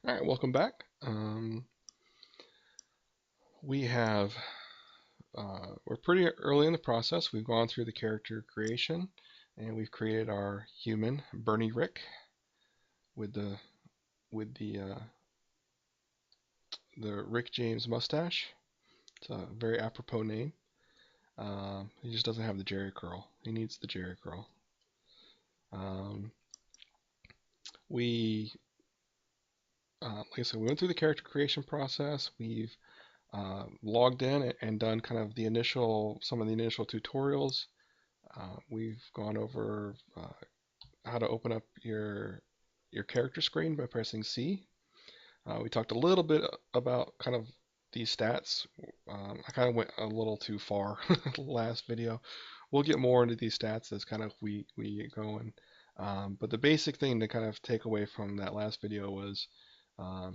All right, welcome back. We have we're pretty early in the process. We've gone through the character creation, and we've created our human, Bernie Rick, with the Rick James mustache. It's a very apropos name. He just doesn't have the Jerry curl. He needs the Jerry curl. Um, we like I said, we went through the character creation process. We've logged in and done kind of some of the initial tutorials. We've gone over how to open up your character screen by pressing C. We talked a little bit about kind of these stats. I kind of went a little too far last video. We'll get more into these stats as kind of we get going. But the basic thing to kind of take away from that last video was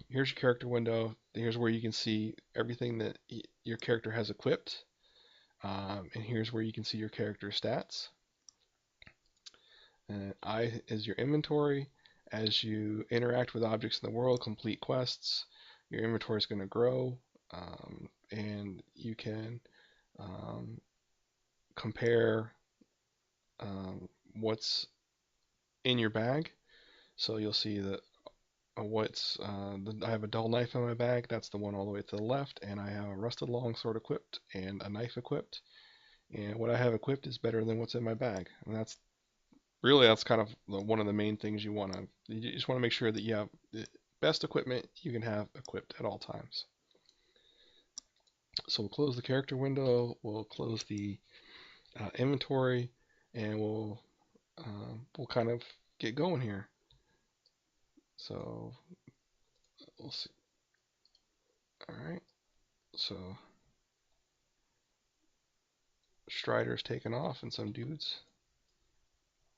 here's your character window. Here's where you can see everything that your character has equipped. And here's where you can see your character stats. And I is your inventory. As you interact with objects in the world, complete quests, your inventory is going to grow, and you can um, compare what's in your bag. So you'll see that I have a dull knife in my bag. That's the one all the way to the left, and I have a rusted longsword equipped and a knife equipped. And what I have equipped is better than what's in my bag, and that's kind of one of the main things you just want to make sure that you have the best equipment you can have equipped at all times. So we'll close the character window, we'll close the inventory, and we'll kind of get going here. So we'll see. All right. So Strider's taken off, and some dudes.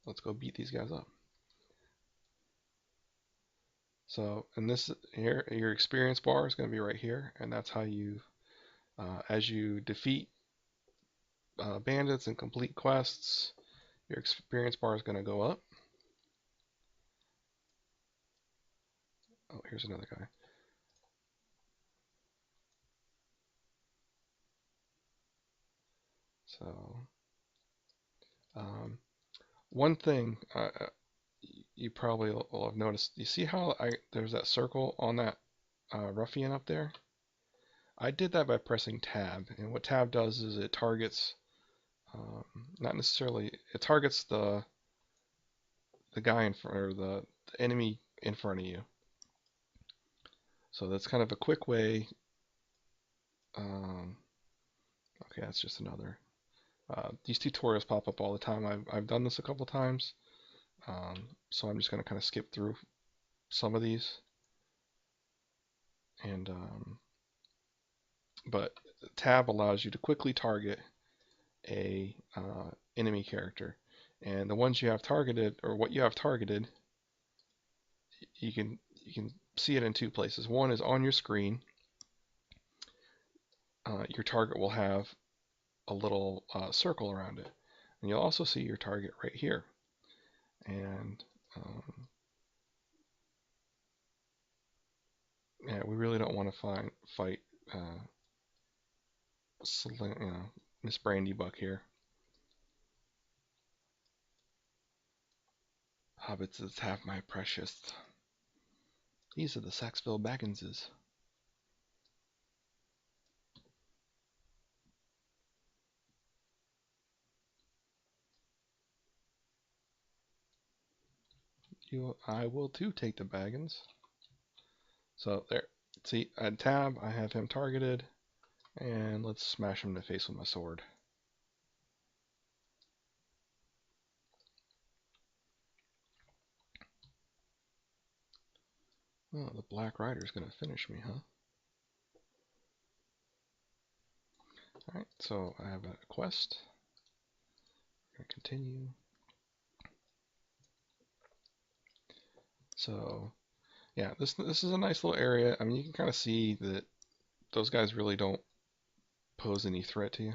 Let's go beat these guys up. So, and this here, your experience bar is going to be right here, and that's how as you defeat bandits and complete quests, your experience bar is going to go up. Oh, here's another guy. So, um, one thing you probably will have noticed, you see how there's that circle on that ruffian up there? I did that by pressing tab, and what tab does is it targets, um, not necessarily, it targets the guy in front, or the enemy in front of you. So that's kind of a quick way. Um, okay, that's just another. These tutorials pop up all the time. I've done this a couple times, so I'm just going to kind of skip through some of these. And but tab allows you to quickly target a enemy character, and the ones you have targeted, or what you have targeted, you can see it in two places. One is on your screen. Your target will have a little circle around it, and you'll also see your target right here. And yeah, we really don't want to fight Miss Brandy Buck here. Hobbits is half my precious. These are the Saxville Bagginses. I will too take the Baggins. So there, see, at tab, I have him targeted, and let's smash him in the face with my sword. Oh, the Black Rider's gonna finish me, huh? Alright, so I have a quest. I'm gonna continue. So, yeah, this is a nice little area. I mean, you can kind of see that those guys really don't pose any threat to you.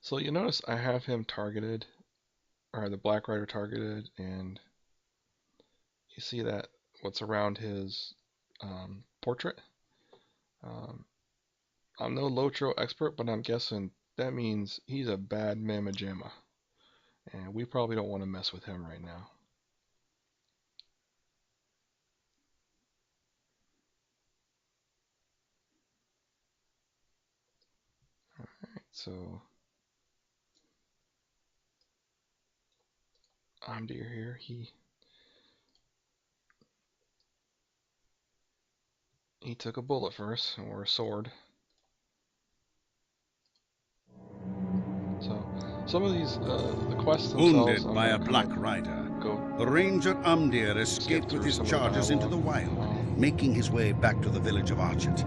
So you notice I have him targeted, or the Black Rider targeted, and you see that what's around his portrait. Um, I'm no Lotro expert, but I'm guessing that means he's a bad mamma jamma, and we probably don't want to mess with him right now. So Amdir here, he took a bullet first, or a sword. So some of these, the quests themselves, Wounded I'm by gonna a kind black of rider, go the ranger Umdir skip escaped with through his some of the charges into dialogue, the wild, making his way back to the village of Archet.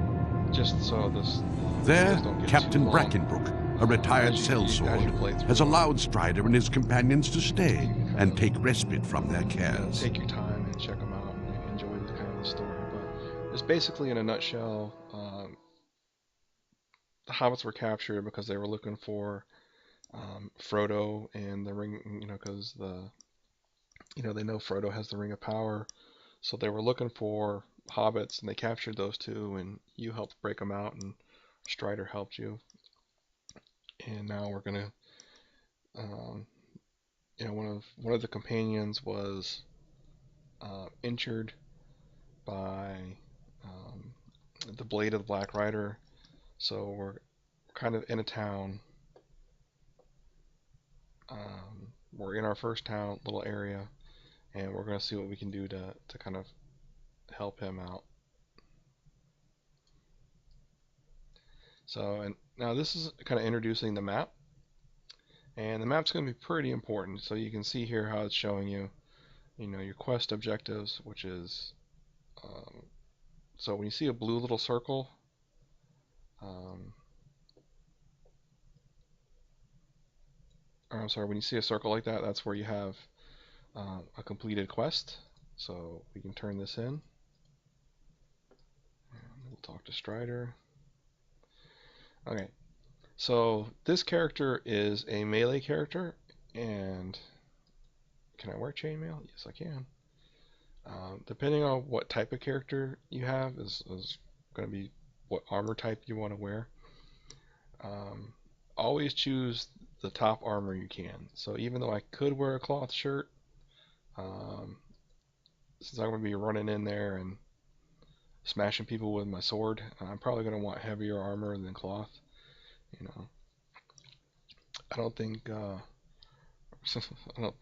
just so this There, videos don't get too Captain long. Brackenbrook, a retired As you sellsword, play has through, allowed Strider and his companions to stay you can kind and of take respite from their cares. take your time and check them out and enjoy the kind of the story. But it's basically, in a nutshell, the hobbits were captured because they were looking for Frodo and the ring. Because they know Frodo has the Ring of Power, so they were looking for hobbits, and they captured those two, and you helped break them out, and Strider helped you. And now we're gonna, um, one of the companions was injured by um, the blade of the Black Rider, so we're kind of in a town. We're in our first town little area, and we're gonna see what we can do to kind of help him out. So, and now this is kind of introducing the map, and the map's going to be pretty important. So you can see here how it's showing you, your quest objectives, which is, um, so when you see a blue little circle, um, or I'm sorry, when you see a circle like that, that's where you have a completed quest. So we can turn this in. And we'll talk to Strider. Okay, so this character is a melee character, and can I wear chainmail? Yes, I can. Depending on what type of character you have is going to be what armor type you want to wear. Um, Always choose the top armor you can. So even though I could wear a cloth shirt, um, since I'm going to be running in there and smashing people with my sword, I'm probably going to want heavier armor than cloth. You know, I don't think I don't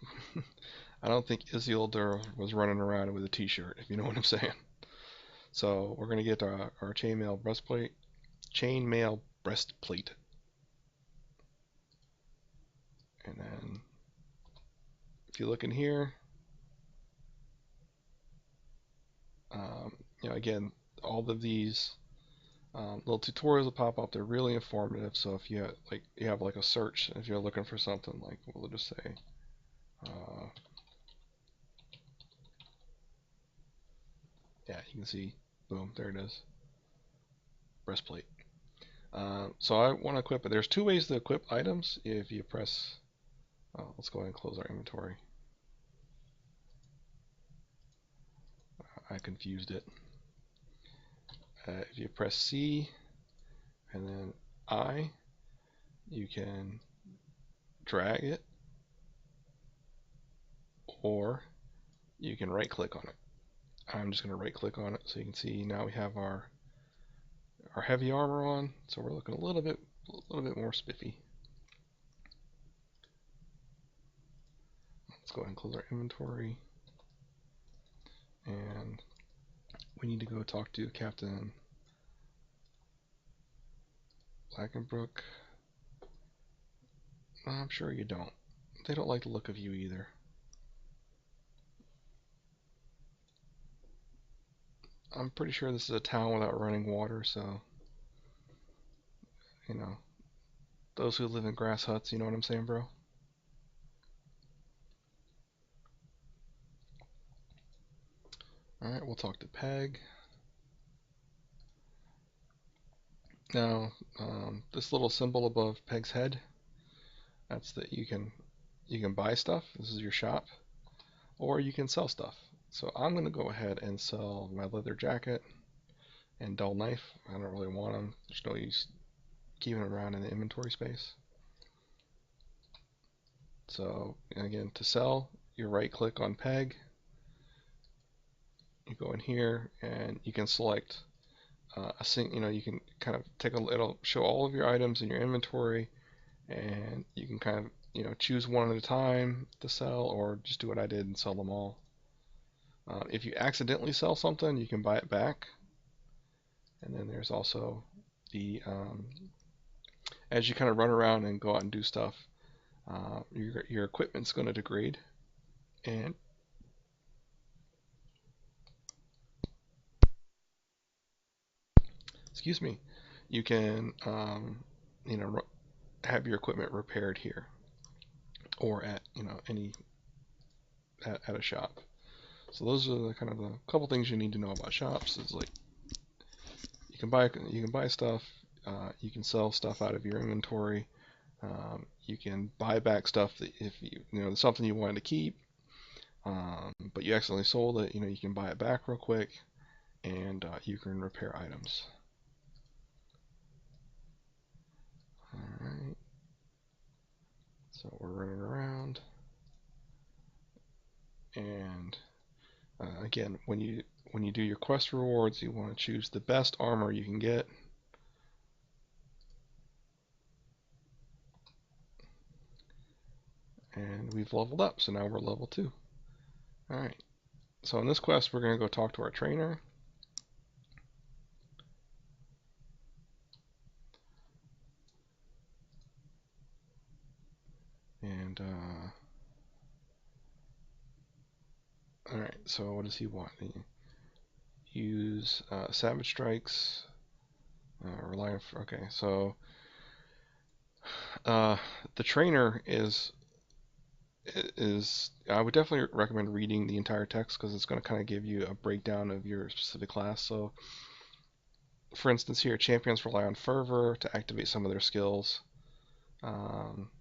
I don't think Isildur was running around with a t-shirt, if you know what I'm saying. So we're gonna get our chainmail breastplate, and then if you look in here, um, again, all of these little tutorials will pop up. They're really informative. So if you have like a search, if you're looking for something, like we'll just say, uh, yeah, you can see, boom, there it is, breastplate. So I want to equip it. There's two ways to equip items. If you press, let's go ahead and close our inventory. I confused it. If you press C and then I, you can drag it, or you can right click on it. I'm just going to right click on it so you can see now we have our heavy armor on, so we're looking a little bit more spiffy. Let's go ahead and close our inventory, and we need to go talk to Captain Blackenbrook. I'm sure you don't. They don't like the look of you either. I'm pretty sure this is a town without running water, so you know, those who live in grass huts, you know what I'm saying, bro? Alright, we'll talk to Peg. Now, this little symbol above Peg's head That's that you can buy stuff. This is your shop, or you can sell stuff. So I'm gonna go ahead and sell my leather jacket and dull knife. I don't really want them. There's no use keeping them around in the inventory space. So again, to sell, you right click on peg. You go in here and you can select you can kind of it'll show all of your items in your inventory, and you can kind of, choose one at a time to sell, or just do what I did and sell them all. If you accidentally sell something, you can buy it back. And then there's also the as you kind of run around and go out and do stuff, your equipment's going to degrade, and excuse me, you can you know have your equipment repaired here, or at any at a shop. So those are the kind of the couple things you need to know about shops. Is like you can buy stuff, you can sell stuff out of your inventory, you can buy back stuff that if something you wanted to keep, but you accidentally sold it, you can buy it back real quick, and you can repair items. All right. So we're running around, and again, when you do your quest rewards, you want to choose the best armor you can get. And we've leveled up, so now we're level 2. Alright, so in this quest we're going to go talk to our trainer. And, alright, so what does he want? Use Savage Strikes, rely on, okay, so the trainer is I would definitely recommend reading the entire text, because it's going to kind of give you a breakdown of your specific class. So for instance here, champions rely on fervor to activate some of their skills, um,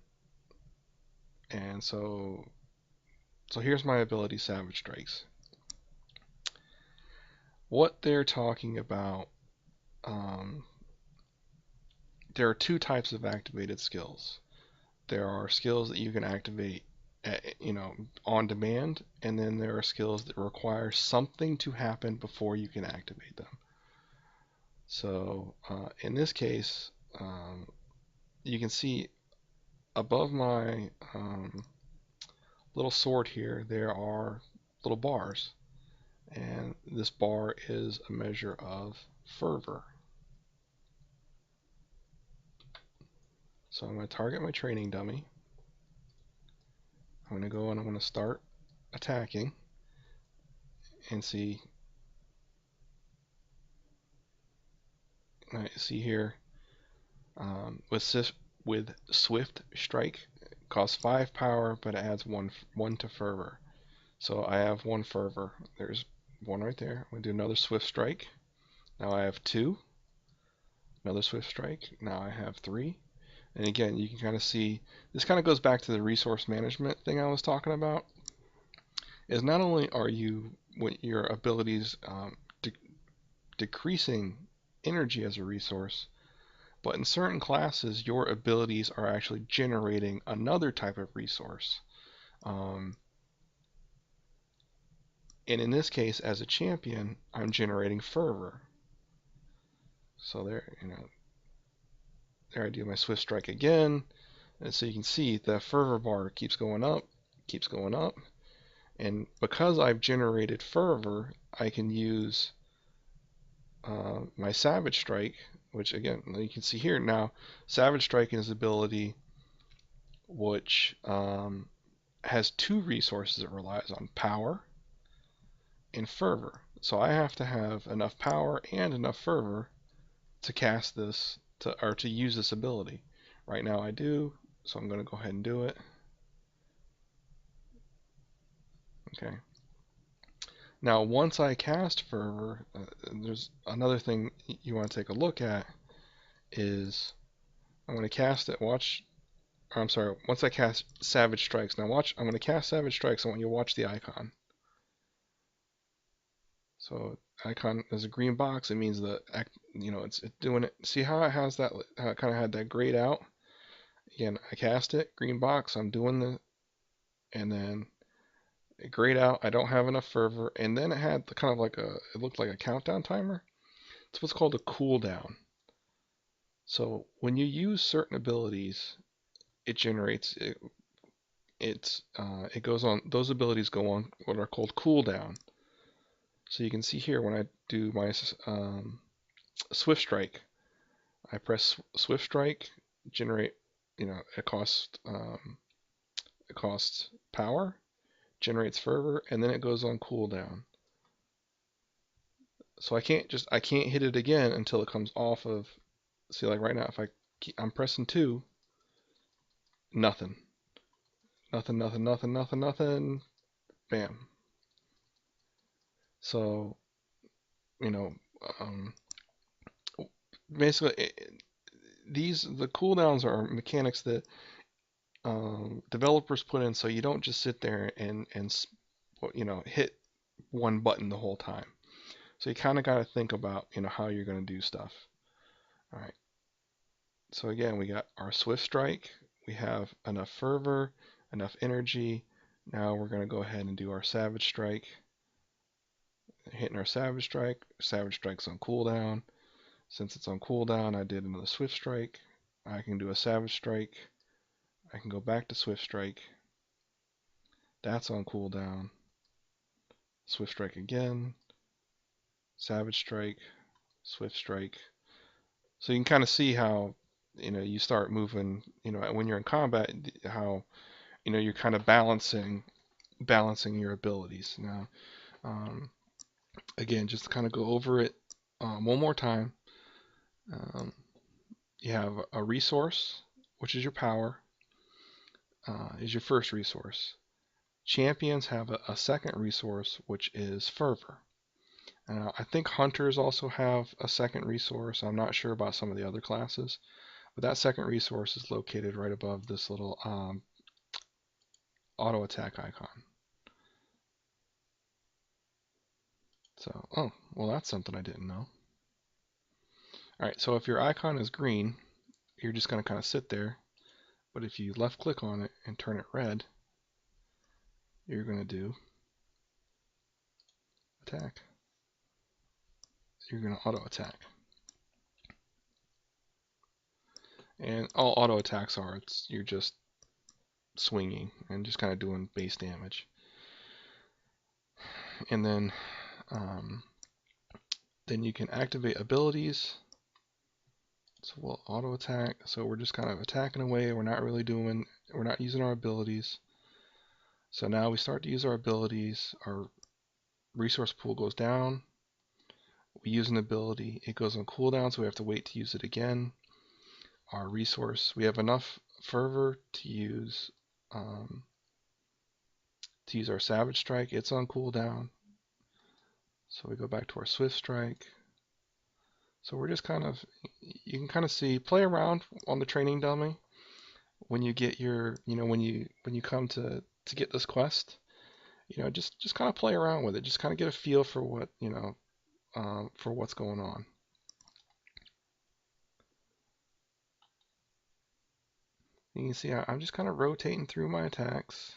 and so here's my ability, Savage Strikes. What they're talking about, um, there are two types of activated skills. There are skills that you can activate on demand, and then there are skills that require something to happen before you can activate them. So in this case, you can see above my little sword here, there are little bars, and this bar is a measure of fervor. So I'm going to target my training dummy. I'm going to go and I'm going to start attacking, and see here, with Swift Strike, it costs 5 power, but it adds one to fervor. So I have 1 fervor. There's 1 right there. I'm going to do another Swift Strike. Now I have 2. Another Swift Strike. Now I have 3. And again, you can kind of see, this kind of goes back to the resource management thing I was talking about, is not only are your abilities decreasing energy as a resource, but in certain classes your abilities are actually generating another type of resource. And in this case, as a champion, I'm generating fervor. So there I do my Swift Strike again, and so you can see the fervor bar keeps going up, and because I've generated fervor, I can use my Savage Strike, which again, you can see here now, Savage Strike is ability which has 2 resources it relies on: power and fervor. So I have to have enough power and enough fervor to cast this, or to use this ability. Right now I do, so I'm going to go ahead and do it. Okay. Now once I cast fervor, there's another thing you want to take a look at, is I'm going to cast it. Watch, or I'm sorry, once I cast Savage Strikes. Now watch, I'm going to cast Savage Strikes. I want you to watch the icon. So icon is a green box. It means the it's doing it. See how it has that? How it kind of had that grayed out. Again, I cast it, green box. I'm doing and then it grayed out. I don't have enough fervor, and then it had kind of like it looked like a countdown timer. It's what's called a cooldown. So when you use certain abilities, it generates it goes on. Those abilities go on what are called cooldown. So you can see here when I do my Swift Strike, I press Swift Strike, generate, it costs power, generates fervor, and then it goes on cooldown. So I can't hit it again until it comes off of. See, like right now, if I'm pressing 2, nothing, nothing, nothing, nothing, nothing, nothing, bam. So you know, um, basically, the cooldowns are mechanics that developers put in so you don't just sit there and hit one button the whole time. So you kind of got to think about how you're going to do stuff. All right. So again, we got our Swift Strike. We have enough fervor, enough energy. Now we're going to go ahead and do our Savage Strike. Hitting our Savage Strike. Savage Strike's on cooldown. Since it's on cooldown, I did another Swift Strike. I can do a Savage Strike. I can go back to Swift Strike. That's on cooldown. Swift Strike again. Savage Strike. Swift Strike. So you can kind of see how you start moving. When you're in combat, how you're kind of balancing your abilities. Now, again, just to kind of go over it one more time. You have a resource, which is your power, is your first resource. Champions have a second resource, which is fervor. I think hunters also have a second resource. I'm not sure about some of the other classes, but that second resource is located right above this little auto attack icon. So, oh, well, that's something I didn't know. All right, so if your icon is green, you're just going to kind of sit there. But if you left click on it and turn it red, you're going to do attack. You're going to auto attack. And all auto attacks are, you're just swinging and just kind of doing base damage. And then you can activate abilities. So we'll auto attack. So we're just kind of attacking away. We're not using our abilities. So now we start to use our abilities. Our resource pool goes down. We use an ability. It goes on cooldown, so we have to wait to use it again. Our resource, we have enough fervor to use our Savage Strike. It's on cooldown. So we go back to our Swift Strike. So we're just you can kind of see, play around on the training dummy when you get when you come to get this quest. Just kind of play around with it. Just kind of get a feel for what, for what's going on. You can see I'm just kind of rotating through my attacks.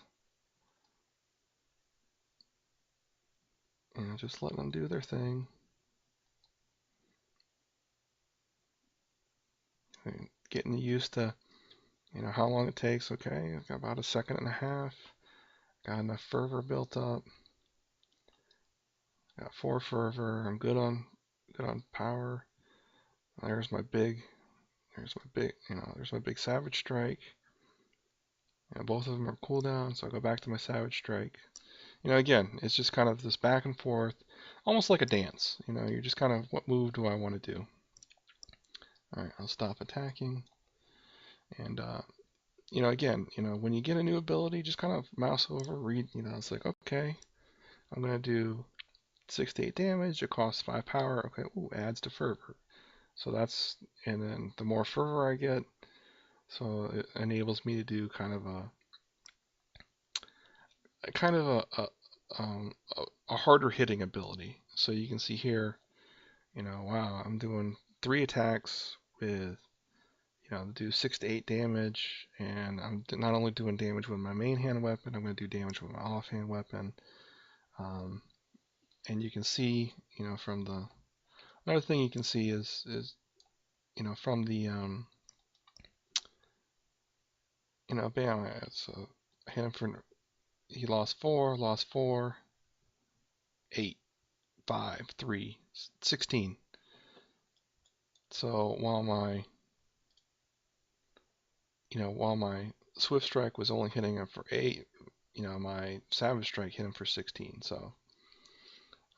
Just letting them do their thing. Getting used to, how long it takes. Okay, I've got about a second and a half. Got enough fervor built up. Got 4 fervor. I'm good on power. There's my big Savage Strike. Both of them are cooldown, so I go back to my Savage Strike. Again, it's just kind of this back and forth, almost like a dance. You're just kind of, what move do I want to do? All right, I'll stop attacking. And, again, when you get a new ability, just kind of mouse over, read, it's like, okay, I'm going to do 6 to 8 damage. It costs 5 power. Okay, ooh, adds to fervor. So and then the more fervor I get, So it enables me to do kind of a harder hitting ability. So you can see here, wow, I'm doing 3 attacks with, do 6 to 8 damage, and I'm not only doing damage with my main hand weapon, I'm going to do damage with my offhand weapon. Um, and you can see, from the another thing you can see is from the bam, so I hit him for he lost four, 8, 5, 3, 16. So while my Swift Strike was only hitting him for 8, my Savage Strike hit him for 16. So,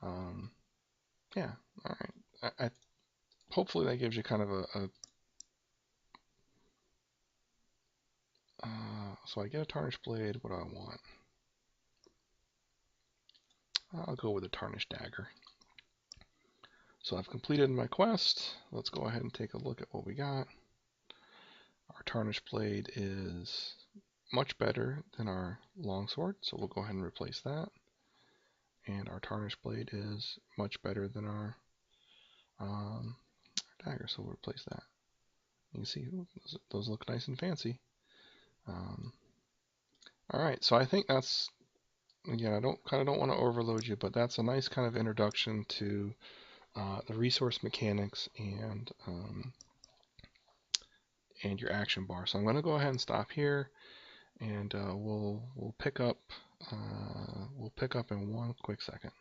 um, yeah, all right. Hopefully that gives you kind of so I get a Tarnished Blade. What do I want? I'll go with a Tarnished Dagger. So I've completed my quest. Let's go ahead and take a look at what we got. Our Tarnished Blade is much better than our longsword, so we'll go ahead and replace that. And our Tarnished Blade is much better than our dagger, so we'll replace that. You can see those look nice and fancy. All right, so I think that's, again, I don't want to overload you, but that's a nice kind of introduction to the resource mechanics and your action bar. So I'm going to go ahead and stop here, and we'll pick up in one quick second.